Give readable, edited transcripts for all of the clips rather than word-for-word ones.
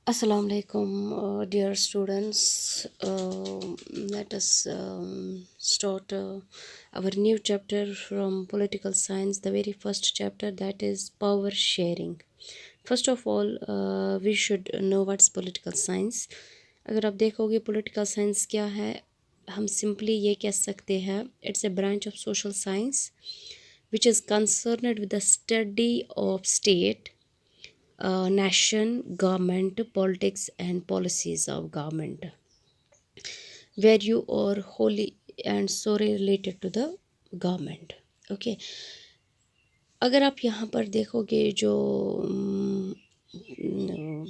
Assalamu alaikum, dear students. Let us start our new chapter from political science, the very first chapter, that is power sharing. First of all, we should know what's political science. अगर आप देखोगे political science क्या है, हम simply ये कह सकते हैं, it's a branch of social science which is concerned with the study of state, nation, government, politics, and policies of government, where you are wholly and solely related to the government. Okay. अगर आप यहाँ पर देखोगे जो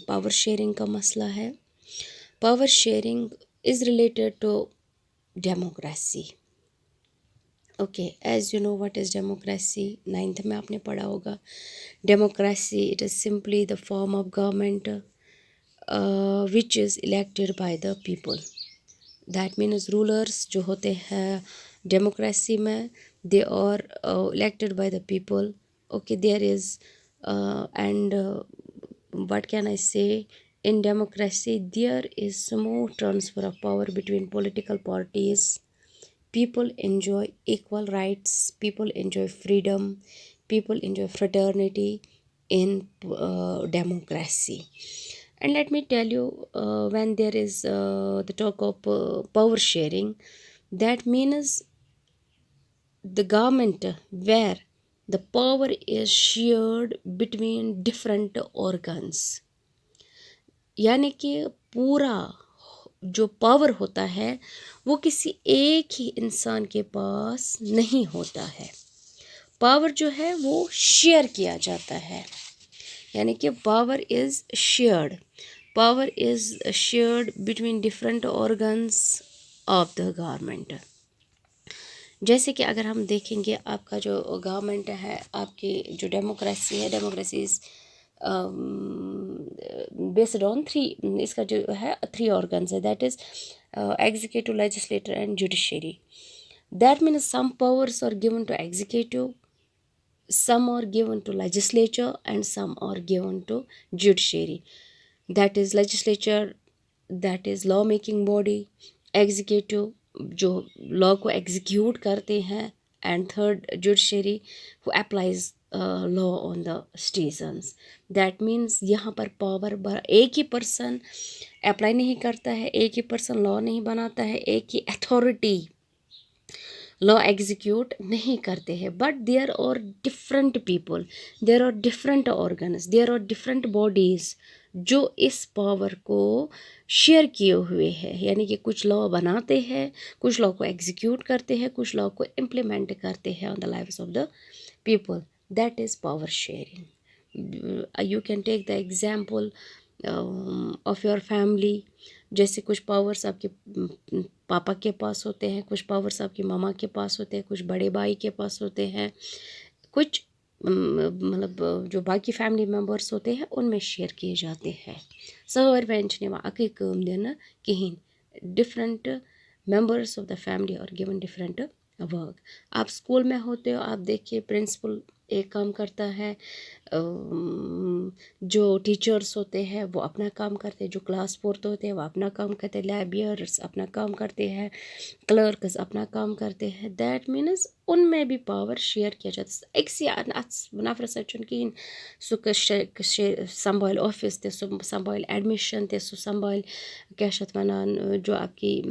power sharing का मसला है, power sharing is related to democracy. Okay, as you know what is democracy, 9th में आपने पढ़ा होगा. Democracy it is simply the form of government which is elected by the people. That means rulers जो होते हैं democracy में, they are elected by the people. Okay, there is and what can I say, in democracy there is smooth transfer of power between political parties. People enjoy equal rights, people enjoy freedom, people enjoy fraternity in democracy. And let me tell you, when there is the talk of power sharing, that means the government where the power is shared between different organs. यानी कि पूरा जो power होता है वो किसी एक ही इंसान के पास नहीं होता है. पावर जो है वो शेयर किया जाता है, यानी कि power is shared. Power is shared between different organs of the government. जैसे कि अगर हम देखेंगे आपका जो गवर्नमेंट है, आपकी जो डेमोक्रेसी है, democracy is based on three, इसका जो है 3 ऑर्गन्स है, that is executive, legislator and judiciary. That means some powers are given to executive, some are given to legislature, and some are given to judiciary. That is legislature, that is law making body. Executive जो law को execute करते हैं, and third judiciary who applies law on the citizens. That means यहाँ पर power एक ही person apply नहीं करता है, एक ही पर्सन लॉ नहीं बनाता है, एक ही अथॉरिटी लॉ एग्जीक्यूट नहीं करते हैं. But there are different people, there are different organs, there are different bodies जो इस पावर को शेयर किए हुए हैं. यानी कि कुछ लॉ बनाते हैं, कुछ लॉ को एग्जीक्यूट करते हैं, कुछ लॉ को इम्प्लीमेंट करते हैं on the lives of the people. That is power sharing. You can take the example of your family. जैसे कुछ पावर्स आपके पापा के पास होते हैं, कुछ पावर्स आपकी मामा के पास होते हैं, कुछ बड़े भाई के पास होते हैं, कुछ मतलब जो बाकी फैमिली मेम्बर्स होते हैं उनमें शेयर किए जाते हैं. सर वेंचने वा अकी काम देना कहीं. Different members of the family are given different work. आप स्कूल में होते हो, आप देखिए प्रिंसिपल एक काम करता है, जो टीचर्स होते हैं वो अपना काम करते हैं, जो क्लास 4th होते हैं वो अपना काम करते हैं, लाइब्रेरियर्स अपना काम करते हैं, क्लर्क्स अपना काम करते हैं. दैट मीन्स उनमें भी पावर शेयर किया जाता है. एक सी नफर कहीं सह संभाल ऑफिस ते संभाल एडमिशन ते संभाल क्या वनान, जो आपकी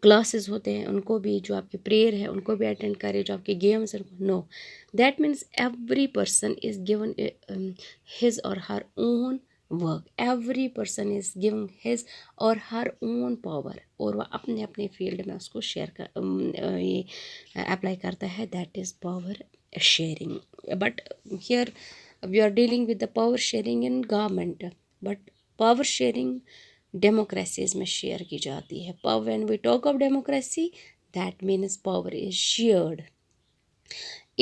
क्लासेस होते हैं उनको भी, जो आपकी प्रेयर है उनको भी अटेंड करे, जो आपके गेम्स हैं. No, that means every person is given his or her own work. Every person is given his or her own power, और वह अपने अपने फील्ड में उसको शेयर कर ये अप्लाई करता है. That is power sharing. But here we are dealing with the power sharing in government. But power sharing democracies में शेयर की जाती है. Power, when we talk of democracy, that means power is shared.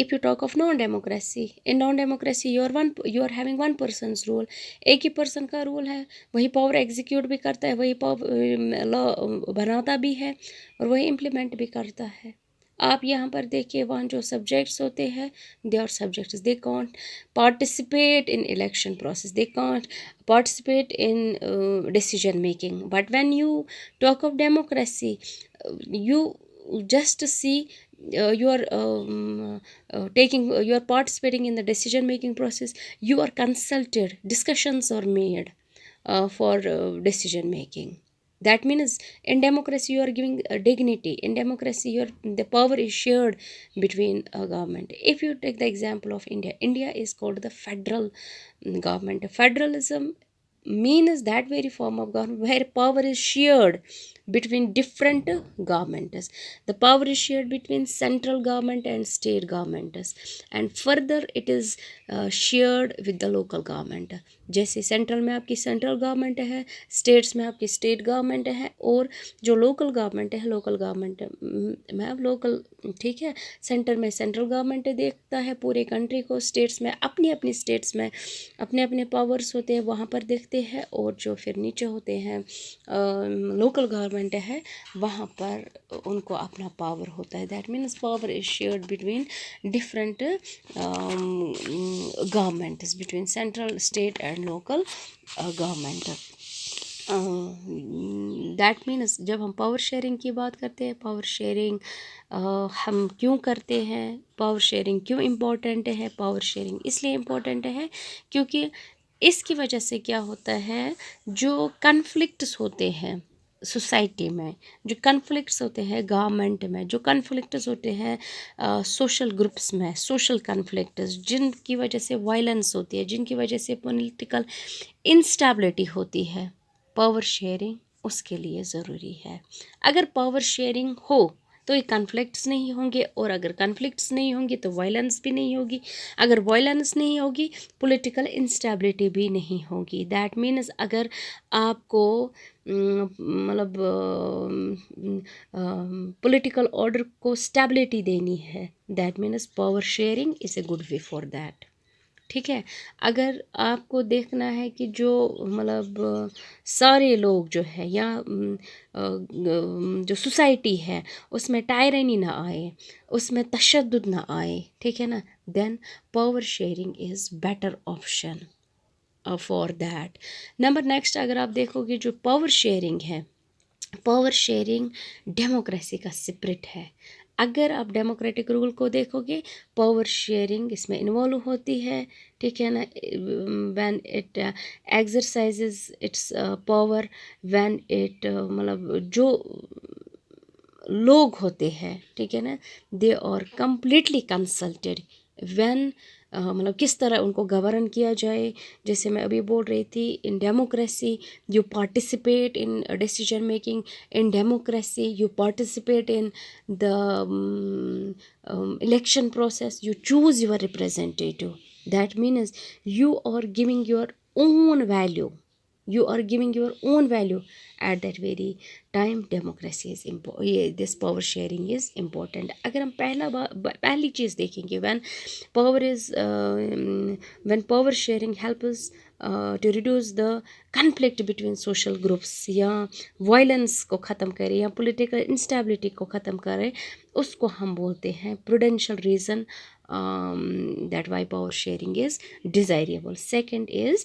If you talk of non-democracy, in non-democracy you are having one person's rule. एक ही person का rule है, वही power execute भी करता है, वही पावर लॉ बनाता भी है और वही इम्प्लीमेंट भी करता है. आप यहाँ पर देखिए, वहाँ जो सब्जेक्ट्स होते हैं, they are subjects, they can't participate in election process, they can't participate in decision making. But when you talk of democracy, you just see you are you are participating in the decision making process, you are consulted, discussions are made for decision making. That means in democracy you are giving dignity. In democracy the power is shared between a government. If you take the example of India, India is called the federal government. Federalism means that very form of government where power is shared between different governments. The power is shared between central government and state governments, and further it is shared with the local government. जैसे central में आपकी central government है, states में आपकी state government है, और जो local government है, लोकल गवर्नमेंट में अब लोकल, ठीक है, सेंटर में सेंट्रल गवर्नमेंट देखता है पूरे कंट्री को, स्टेट्स में अपनी अपनी स्टेट्स में अपने अपने पावर्स होते हैं, वहाँ पर देखते हैं, और जो फिर नीचे होते हैं लोकल गवर्नमेंट है, वहाँ पर उनको अपना पावर होता है. That means power is shared between different governments, between central, state and local government. That means जब हम पावर शेयरिंग की बात करते हैं, पावर शेयरिंग हम क्यों करते हैं, पावर शेयरिंग क्यों इम्पोर्टेंट है, पावर शेयरिंग इसलिए इम्पोर्टेंट है क्योंकि इसकी वजह से क्या होता है, जो कन्फ्लिक्ट्स होते हैं सोसाइटी में, जो कन्फ्लिक्ट्स होते हैं गवर्नमेंट में, जो कन्फ्लिक्ट्स होते हैं सोशल ग्रुप्स में, सोशल कन्फ्लिक्ट्स जिनकी वजह से वायलेंस होती है, जिनकी वजह से पॉलिटिकल इंस्टेबिलिटी होती है, पावर शेयरिंग उसके लिए ज़रूरी है. अगर पावर शेयरिंग हो तो ये कन्फ्लिक्ट्स नहीं होंगे, और अगर कन्फ्लिक्ट्स नहीं होंगे तो वायलेंस भी नहीं होगी, अगर वायलेंस नहीं होगी पॉलिटिकल इंस्टेबिलिटी भी नहीं होगी. दैट मीन्स अगर आपको मतलब पॉलिटिकल ऑर्डर को स्टेबिलिटी देनी है, that means power sharing is a good way for that. ठीक है. अगर आपको देखना है कि जो मतलब सारे लोग जो है, या जो सोसाइटी है उसमें टायरनी ना आए, उसमें तशद्दुद ना आए, ठीक है ना, then power sharing is better option for that. Number next, अगर आप देखोगे जो पावर शेयरिंग है, पावर शेयरिंग डेमोक्रेसी का स्पिरिट है. अगर आप डेमोक्रेटिक रूल को देखोगे, पावर शेयरिंग इसमें इन्वॉल्व होती है, ठीक है ना. When it exercises its power, when it मतलब जो लोग होते हैं, ठीक है ना, they are completely consulted. When मतलब किस तरह उनको गवर्न किया जाए. जैसे मैं अभी बोल रही थी, in democracy you participate in decision making, in democracy you participate in the election process, you choose your representative. That means you are giving your own value, you are giving your own value. At that very time democracy is important, this power sharing is important. अगर हम पहली चीज़ देखेंगे, when power sharing helps us to reduce the conflict between social groups, या violence को ख़त्म करे, या political instability को ख़त्म करे, उसको हम बोलते हैं prudential reason that why power sharing is desirable. Second is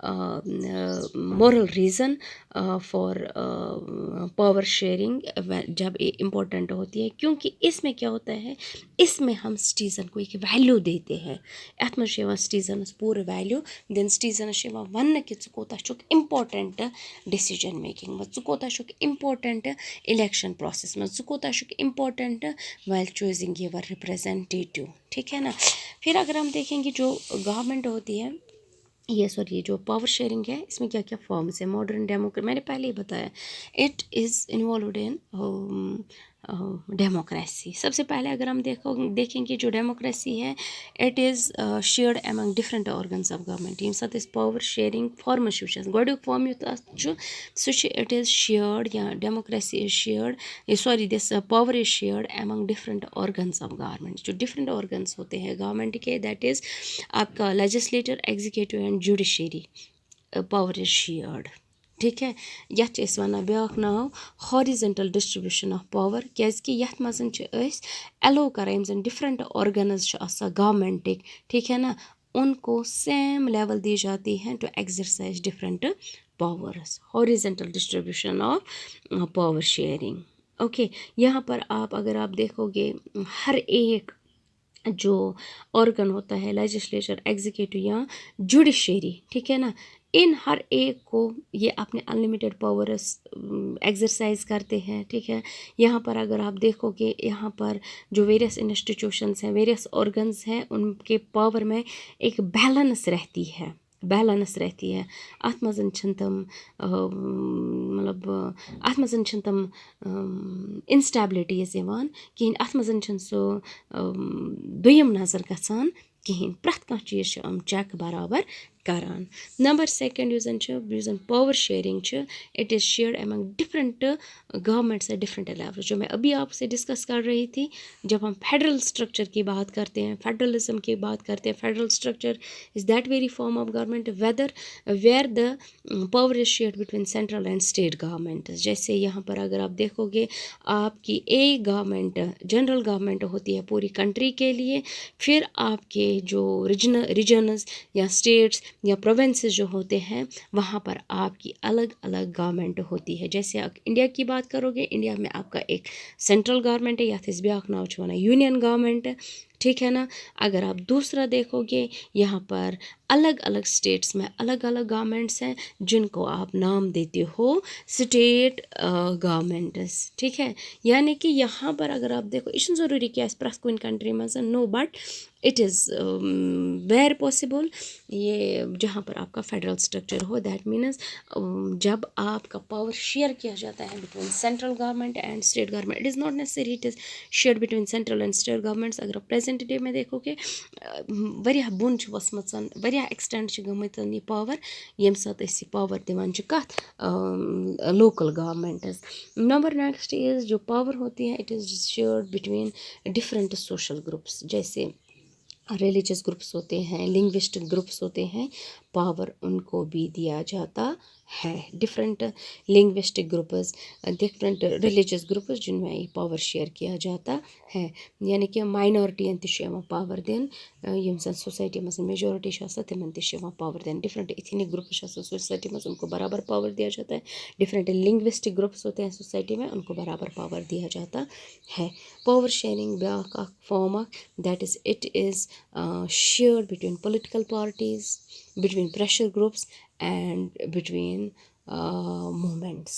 moral reason for power sharing जब ये इम्पोर्टेंट होती है, क्योंकि इसमें क्या होता है, इसमें हम सिटीजन को एक वैल्यू देते हैं। अत मज सिटीजनस पूरे वैल्यू दिन सिटीजनस वन कि ज़ कोता इम्पोर्टेंट डिसीजन मेकिंग मज, ज़ कोता इम्पोर्टेंट इलेक्शन प्रोसेस मज, ज़ कोता important well choosing your representative. ठीक है ना। फिर अगर हम देखेंगे जो गवर्नमेंट होती है, ये सॉरी जो पावर शेयरिंग है, इसमें क्या क्या फॉर्म्स है। मॉडर्न डेमोक्रेसी मैंने पहले ही बताया, it is involved in democracy. सबसे पहले अगर हम देखेंगे जो डेमोक्रेसी है, it is shared among different organs of government. यम साथ पावर शेयरिंग फॉर्म गोडुक फॉर्म युत सह इट इज़ शेयर्ड या democracy is shared sorry this power is shared among different organs of government. जो डिफरेंट ऑर्गन्स होते हैं गवर्नमेंट के, दैट इज़ आपका legislature, executive and judiciary power is shared. ठीक है। यथ वन ब्याक नाव हॉरिजेंटल डिस्ट्रीब्यूशन ऑफ पावर, कि यथ मज एलो कर डिफरेंट ऑर्गनज गवर्नमेंटिक, ठीक है ना, उनको सेम लेवल दी जाती हैं to exercise different powers. Horizontal distribution of power sharing. Okay, यहाँ पर आप अगर आप देखोगे हर एक जो ऑर्गन होता है, लेजिस्लेचर, एग्जीक्यूटिव या जुडिशरी, ठीक है ना, इन हर एक को ये अपने अनलिमिटेड पावर्स एक्सरसाइज करते हैं। ठीक है। यहाँ पर अगर आप देखोगे, यहाँ पर जो वेरियस इंस्टीट्यूशंस हैं, वेरियस ऑर्गन्स हैं, उनके पावर में एक बैलेंस रहती है, बैलेंस रहती है। अत मजन छन तम मतलब अत मजन छन तम इंस्टेबिलिटीज यवान कहीं, अत मजन छन सो दुयम नजर गसान कहीं, प्रथ कह चीज हम चेक बराबर करान। नंबर सेकंड युस जन power sharing, it is shared among different governments at different level. जो मैं अभी आपसे डिस्कस कर रही थी, जब हम फेडरल स्ट्रक्चर की बात करते हैं, फेडरलिज्म की बात करते हैं, federal structure is that very form of government whether where the power is shared between central and state government. जैसे यहाँ पर अगर आप देखोगे, आपकी एक गवर्नमेंट जनरल गवर्नमेंट होती है पूरी कंट्री के लिए, फिर आपके जो रीजनस या स्टेट्स या प्रोविंसेस जो होते हैं, वहाँ पर आपकी अलग अलग गवर्नमेंट होती है। जैसे आप इंडिया की बात करोगे, इंडिया में आपका एक सेंट्रल गवर्नमेंट है, या इस ब्याक नाव वन यूनियन गवर्नमेंट, ठीक है ना। अगर आप दूसरा देखोगे, यहाँ पर अलग अलग स्टेट्स में अलग अलग गवर्नमेंट्स हैं, जिनको आप नाम देते हो स्टेट गवर्नमेंट्स। ठीक है। यानी कि यहाँ पर अगर आप देखो, यह ज़रूरी कि प्रथ कुन कंट्री मज no, but it is where possible ये जहाँ पर आपका फेडरल स्ट्रक्चर हो। दैट मीन्स जब आपका पावर शेयर किया जाता है between central government and state government, it is not necessary it is share between central and state governments. अगर प्रेजेंट डे में देखोगे, वरिया बुन वसमचन, वरिया एक्सटेंड गमत ये पावर, यम साथ पावर दिवान कथ local governments. Number next is जो पावर होती है, it is shared between different social groups. जैसे रिलीजियस ग्रुप्स होते हैं, लिंग्विस्टिक ग्रुप्स होते हैं, पावर उनको भी दिया जाता है। Different linguistic groups, different religious groups, जिनमें ये पावर शेयर किया जाता है। यानी कि माइनॉरिटी तन पावर दिन, यम सन सोसाइटी मज मेजॉरिटी तिमन तन पावर दिन। डिफरेंट इथनिक ग्रुप्स सोसाइटी में, उनको बराबर पावर दिया जाता है। डिफरेंट लिंग्विस्टिक ग्रुप्स होते हैं सोसाइटी में, उनको बराबर पावर दिया जाता है। Power sharing back form of that is it is shared between political parties, between pressure groups, and between movements.